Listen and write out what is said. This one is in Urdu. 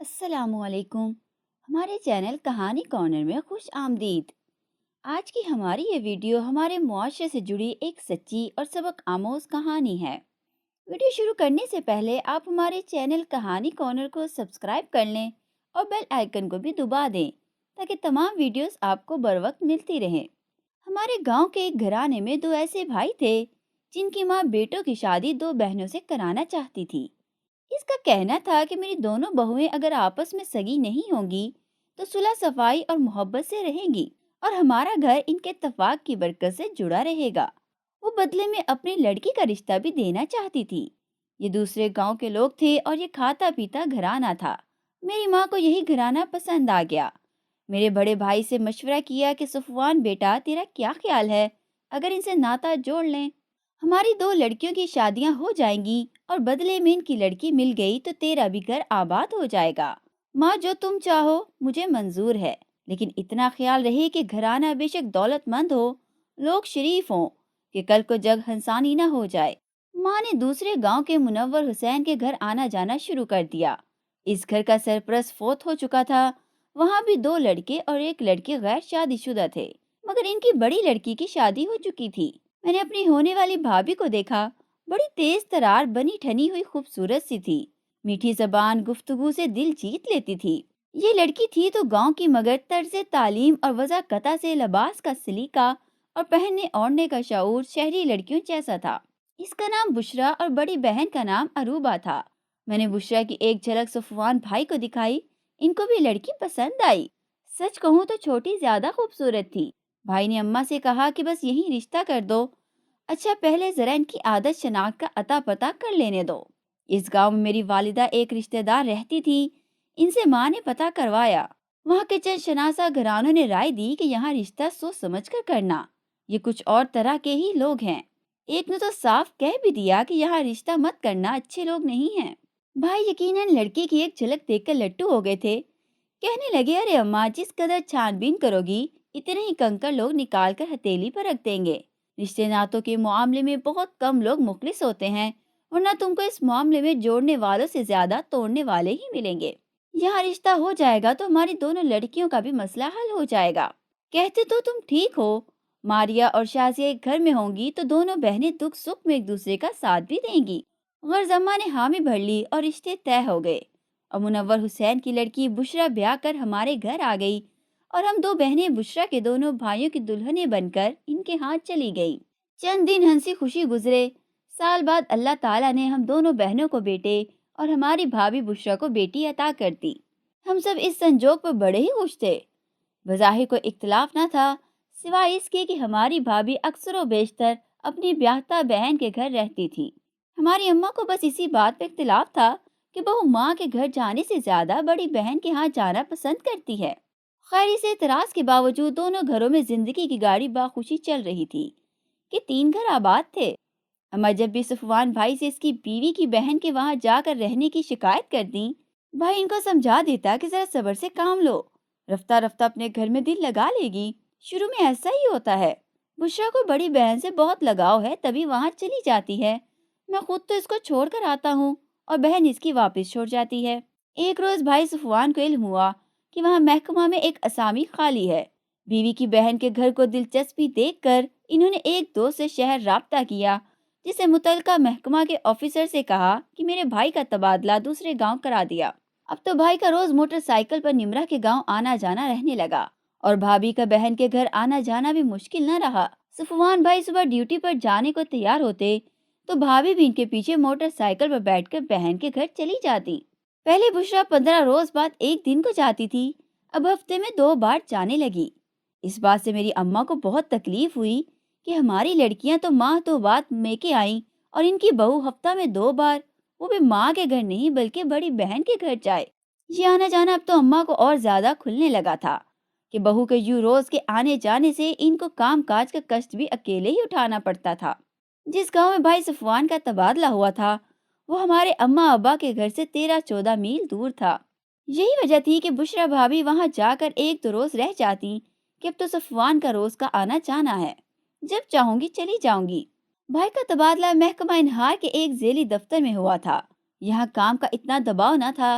السلام علیکم۔ ہمارے چینل کہانی کارنر میں خوش آمدید۔ آج کی ہماری یہ ویڈیو ہمارے معاشرے سے جڑی ایک سچی اور سبق آموز کہانی ہے۔ ویڈیو شروع کرنے سے پہلے آپ ہمارے چینل کہانی کارنر کو سبسکرائب کر لیں اور بیل آئیکن کو بھی دبا دیں تاکہ تمام ویڈیوز آپ کو بر وقت ملتی رہیں۔ ہمارے گاؤں کے ایک گھرانے میں دو ایسے بھائی تھے جن کی ماں بیٹوں کی شادی دو بہنوں سے کرانا چاہتی تھی۔ اس کا کہنا تھا کہ میری دونوں بہویں اگر آپس میں سگی نہیں ہوں گی تو صلح صفائی اور محبت سے رہیں گی اور ہمارا گھر ان کے اتفاق کی برکت سے جڑا رہے گا۔ وہ بدلے میں اپنی لڑکی کا رشتہ بھی دینا چاہتی تھی۔ یہ دوسرے گاؤں کے لوگ تھے اور یہ کھاتا پیتا گھرانہ تھا۔ میری ماں کو یہی گھرانہ پسند آ گیا۔ میرے بڑے بھائی سے مشورہ کیا کہ صفوان بیٹا تیرا کیا خیال ہے اگر ان سے ناطہ جوڑ لیں؟ ہماری دو لڑکیوں کی شادیاں ہو جائیں گی اور بدلے میں ان کی لڑکی مل گئی تو تیرا بھی گھر آباد ہو جائے گا۔ ماں جو تم چاہو مجھے منظور ہے، لیکن اتنا خیال رہے کہ گھرانہ بے شک دولت مند ہو، لوگ شریف ہوں، کہ کل کو جگ ہنسانی نہ ہو جائے۔ ماں نے دوسرے گاؤں کے منور حسین کے گھر آنا جانا شروع کر دیا۔ اس گھر کا سرپرست فوت ہو چکا تھا۔ وہاں بھی دو لڑکے اور ایک لڑکی غیر شادی شدہ تھے، مگر ان کی بڑی لڑکی کی شادی ہو چکی تھی۔ میں نے اپنی ہونے والی بھابھی کو دیکھا، بڑی تیز ترار بنی ٹھنی ہوئی خوبصورت سی تھی، میٹھی زبان گفتگو سے دل جیت لیتی تھی۔ یہ لڑکی تھی تو گاؤں کی، مگر طرز تعلیم اور وضاقتہ سے لباس کا سلیقہ اور پہننے اوڑھنے کا شعور شہری لڑکیوں جیسا تھا۔ اس کا نام بشرا اور بڑی بہن کا نام عروبہ تھا۔ میں نے بشرا کی ایک جھلک صفوان بھائی کو دکھائی، ان کو بھی لڑکی پسند آئی۔ سچ کہوں تو چھوٹی زیادہ خوبصورت تھی۔ بھائی نے اماں سے کہا کہ بس یہی رشتہ کر دو۔ اچھا پہلے ذرا ان کی عادت شناخت کا اتا پتہ کر لینے دو۔ اس گاؤں میں میری والدہ ایک رشتہ دار رہتی تھی، ان سے ماں نے پتہ کروایا۔ وہاں کے چند شناسہ گھرانوں نے رائے دی کہ یہاں رشتہ سوچ سمجھ کر کرنا، یہ کچھ اور طرح کے ہی لوگ ہیں۔ ایک نے تو صاف کہہ بھی دیا کہ یہاں رشتہ مت کرنا، اچھے لوگ نہیں ہیں۔ بھائی یقیناً لڑکی کی ایک جھلک دیکھ کر لٹو ہو گئے تھے۔ کہنے لگے ارے اماں جس قدر چھان بین کرو گی اتنے ہی کنکر لوگ نکال کر ہتھیلی پر رکھ دیں گے۔ رشتے ناتوں کے معاملے میں بہت کم لوگ مخلص ہوتے ہیں، ورنہ تم کو اس معاملے میں جوڑنے والوں سے زیادہ توڑنے والے ہی ملیں گے۔ یہاں رشتہ ہو جائے گا تو ہماری دونوں لڑکیوں کا بھی مسئلہ حل ہو جائے گا۔ کہتے تو تم ٹھیک ہو، ماریا اور شازیہ ایک گھر میں ہوں گی تو دونوں بہنیں دکھ سکھ میں ایک دوسرے کا ساتھ بھی دیں گی۔ غرض اماں نے حامی بھر لی اور رشتے طے ہو گئے، اور منور حسین کی لڑکی بشرا بیاہ کر ہمارے گھر آ گئی، اور ہم دو بہنیں بشرا کے دونوں بھائیوں کی دلہنیں بن کر ان کے ہاتھ چلی گئی۔ چند دن ہنسی خوشی گزرے۔ سال بعد اللہ تعالیٰ نے ہم دونوں بہنوں کو بیٹے اور ہماری بھابھی بشرا کو بیٹی عطا کر دی۔ ہم سب اس سنجوگ پر بڑے ہی خوش تھے۔ بظاہر کوئی اختلاف نہ تھا، سوائے اس کے کہ ہماری بھابھی اکثر و بیشتر اپنی بیاہتا بہن کے گھر رہتی تھی۔ ہماری اماں کو بس اسی بات پہ اختلاف تھا کہ بہو ماں کے گھر جانے سے زیادہ بڑی بہن کے ہاں جانا پسند کرتی ہے۔ خیر اس اعتراض کے باوجود دونوں گھروں میں زندگی کی گاڑی باخوشی چل رہی تھی کہ تین گھر آباد تھے۔ اماں جب بھی صفوان بھائی سے اس کی بیوی کی بہن کے وہاں جا کر رہنے کی شکایت کرتی، بھائی ان کو سمجھا دیتا کہ ذرا صبر سے کام لو، رفتہ رفتہ اپنے گھر میں دل لگا لے گی۔ شروع میں ایسا ہی ہوتا ہے۔ بشرا کو بڑی بہن سے بہت لگاؤ ہے تبھی وہاں چلی جاتی ہے۔ میں خود تو اس کو چھوڑ کر آتا ہوں اور بہن اس کی واپس چھوڑ جاتی ہے۔ ایک روز بھائی صفوان کو علم ہوا کہ وہاں محکمہ میں ایک اسامی خالی ہے۔ بیوی کی بہن کے گھر کو دلچسپی دیکھ کر انہوں نے ایک دوست سے شہر رابطہ کیا، جسے متعلقہ محکمہ کے آفیسر سے کہا کہ میرے بھائی کا تبادلہ دوسرے گاؤں کرا دیا۔ اب تو بھائی کا روز موٹر سائیکل پر نمرہ کے گاؤں آنا جانا رہنے لگا، اور بھابھی کا بہن کے گھر آنا جانا بھی مشکل نہ رہا۔ صفوان بھائی صبح ڈیوٹی پر جانے کو تیار ہوتے تو بھابھی بھی ان کے پیچھے موٹر سائیکل پر بیٹھ کر بہن کے گھر چلی جاتی۔ پہلے بشرا 15 روز بعد ایک دن کو جاتی تھی، اب ہفتے میں 2 بار جانے لگی۔ اس بات سے میری اماں کو بہت تکلیف ہوئی کہ ہماری لڑکیاں تو ماہ تو بعد میکے آئیں اور ان کی بہو ہفتہ میں 2 بار، وہ بھی ماں کے گھر نہیں بلکہ بڑی بہن کے گھر جائے۔ یہ آنا جانا اب تو اماں کو اور زیادہ کھلنے لگا تھا کہ بہو کے یوں روز کے آنے جانے سے ان کو کام کاج کا کشٹ بھی اکیلے ہی اٹھانا پڑتا تھا۔ جس گاؤں میں بھائی صفوان کا تبادلہ ہوا تھا وہ ہمارے اماں ابا کے گھر سے 13-14 میل دور تھا۔ یہی وجہ تھی کہ بشرا بھابھی وہاں جا کر 1-2 روز رہ جاتی کہ اب تو صفوان کا روز کا آنا جانا ہے، جب چاہوں گی چلی جاؤں گی۔ بھائی کا تبادلہ محکمہ انہار کے ایک ذیلی دفتر میں ہوا تھا۔ یہاں کام کا اتنا دباؤ نہ تھا،